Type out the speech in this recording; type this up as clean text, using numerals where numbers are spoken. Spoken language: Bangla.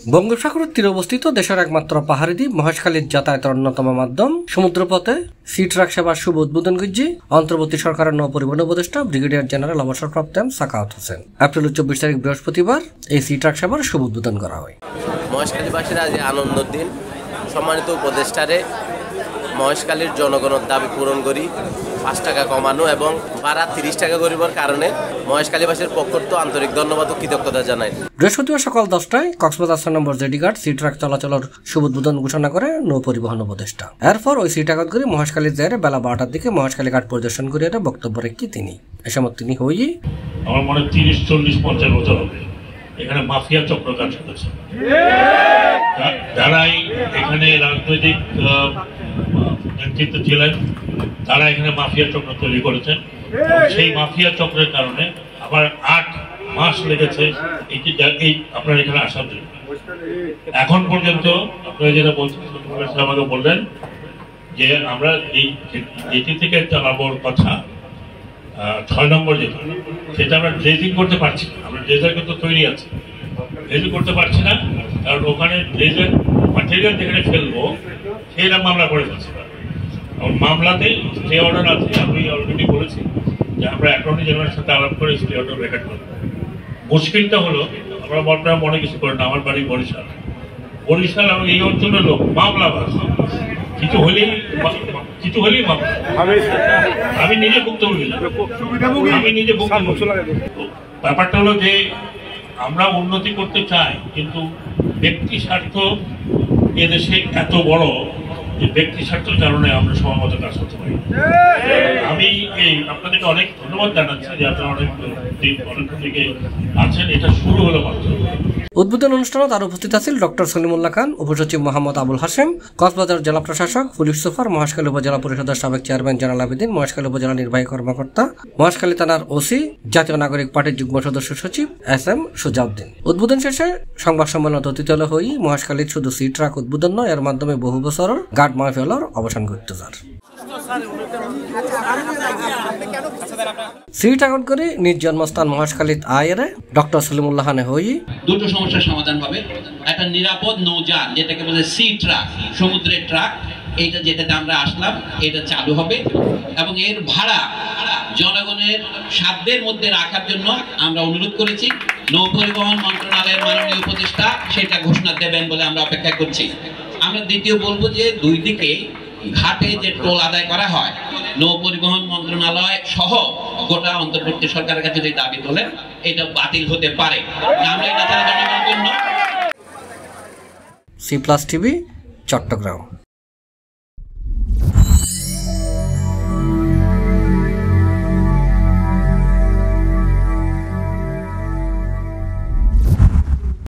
বঙ্গোপসাগরের তীরে অবস্থিত দেশের একমাত্র পাহাড়ি দ্বীপ মহেশখালীর যাতায়াতের অন্যতম মাধ্যম সমুদ্রপথে সি ট্রাক সেবার শুভ উদ্বোধন করছে অন্তর্বর্তী সরকারের নৌ পরিবহন উপদেষ্টা ব্রিগেডিয়ার জেনারেল অবসরপ্রাপ্ত সাখাওয়াত হোসেন। এপ্রিল 24 তারিখ বৃহস্পতিবার এই সি ট্রাক সেবার শুভ উদ্বোধন করা হয়। মহেশখালীবাসীর আজ আনন্দের দিন। সম্মানিত উপদেষ্টারে মহেশখালীর জনগণের দাবি পূরণ করি 5 টাকা কমানো এবং ভাড়া 30 টাকা করিবার কারণে মহেশখালীবাসীর পক্ষ তো আন্তরিক ধন্যবাদ ও কৃতজ্ঞতা জানাই। বৃহস্পতিবার সকাল 10টায় কক্সবাজার 6 নম্বর জেডি ঘাট সি ট্রাক চলাচলের শুভ উদ্বোধন ঘোষণা করে নৌ পরিবহন উপদেষ্টা। এরপর ওই সি ট্রাক করে মহেশখালী জেরে বেলা 12টার দিকে মহেশখালী ঘাট পরিদর্শন করে বক্তব্য রেখে তিনি এ সময় তিনি হই আমার মনে 30, 40, 50 বছর হবে এখানে মাফিয়া চক্র কাজ করছে, যারাই এখানে রাজনৈতিক নেতৃত্ব ছিলেন তারা এখানে মাফিয়া চক্র তৈরি করেছেন। সেই মাফিয়া চক্রের কারণে আবার 8 মাস লেগেছে এই আপনার এখানে আসার জন্য। এখন পর্যন্ত আপনারা যেটা বলছেন আমাকে বললেন যে আমরা যেটি থেকে চালানোর কথা 6 নম্বর যেটা সেটা আমরা ড্রেজিং করতে পারছি না। আমরা ড্রেজার কিন্তু তৈরি আছে, ড্রেজিং করতে পারছি না কারণ ওখানে ড্রেজার ম্যাটেরিয়াল যেখানে ফেলবো সেটা মামলা করে ফেলছি। মামলাতে স্টে অর্ডার আছে, আমি অলরেডি বলেছি যে আমরা অ্যাটর্নি জেনারেলের সাথে আলাপ করে স্টে অর্ডার রেকর্ড করবো। মুশকিলটা হলো আমরা মনে কিছু করেন না, আমার বাড়ি বরিশাল এবং এই অঞ্চলের লোক মামলাবাজ, কিছু হলেই মামলা। আমি নিজে ভুক্তভোগী, ব্যাপারটা হলো যে আমরা উন্নতি করতে চাই কিন্তু ব্যক্তি স্বার্থ এদেশে এত বড় যে ব্যক্তি স্বার্থের কারণে আমরা সমাজে কাজ করতে পারি। আমি আপনাদেরকে অনেক ধন্যবাদ জানাচ্ছি যে আপনারা অনেক দিকে আছেন। এটা শুরু হলো মাত্র। উদ্বোধন অনুষ্ঠানে তার উপস্থিত আছেন ডক্টর সলিমুল্লাহ খান, উপসচিব মোহাম্মদ আবুল হাশেম, কক্সবাজার জেলা প্রশাসক পুলিশ সুপার, মহেশখালী উপজেলা পরিষদের সাবেক চেয়ারম্যান জেনারেল আবেদিন, মহেশখালী উপজেলা নির্বাহী কর্মকর্তা, মহেশখালী থানার ওসি, জাতীয় নাগরিক পার্টির যুগ্ম সদস্য সচিব SM সুজাউদ্দিন। উদ্বোধন শেষে সংবাদ সম্মেলনত অতিথি হই মহেশখালীর শুধু সি ট্রাক উদ্বোধন নয়, এর মাধ্যমে বহু বছরের গার্ড মাহফিলের অবসান ঘটতে যার সি ট্রাক করে নিজ জন্মস্থান মহেশখালীত আয়ের ডক্টর সলিমুল্লাহ খানে হই দুটো সমস্যার সমাধান হবে। একটা নিরাপদ নৌযান যেটাকে বলে সি ট্রাক, সমুদ্রের ট্রাক, এইটা যেটাতে আমরা আসলাম এটা চালু হবে এবং এর ভাড়া জনগণের সাধ্যের মধ্যে রাখার জন্য আমরা অনুরোধ করেছি। নৌ পরিবহন মন্ত্রণালয়ের মাননীয় উপদেষ্টা সেটা ঘোষণা দেবেন বলে আমরা অপেক্ষা করছি। আমরা দ্বিতীয় বলবো যে দুই দিকে ঘাটে যে টোল আদায় করা হয় নৌ পরিবহন মন্ত্রণালয় সহ গোটা অন্তর্বর্তী সরকারের কাছে যদি দাবি তোলেন এটা বাতিল হতে পারে। আমরা এটা জনগণের জন্য। C+ TV Chittagong.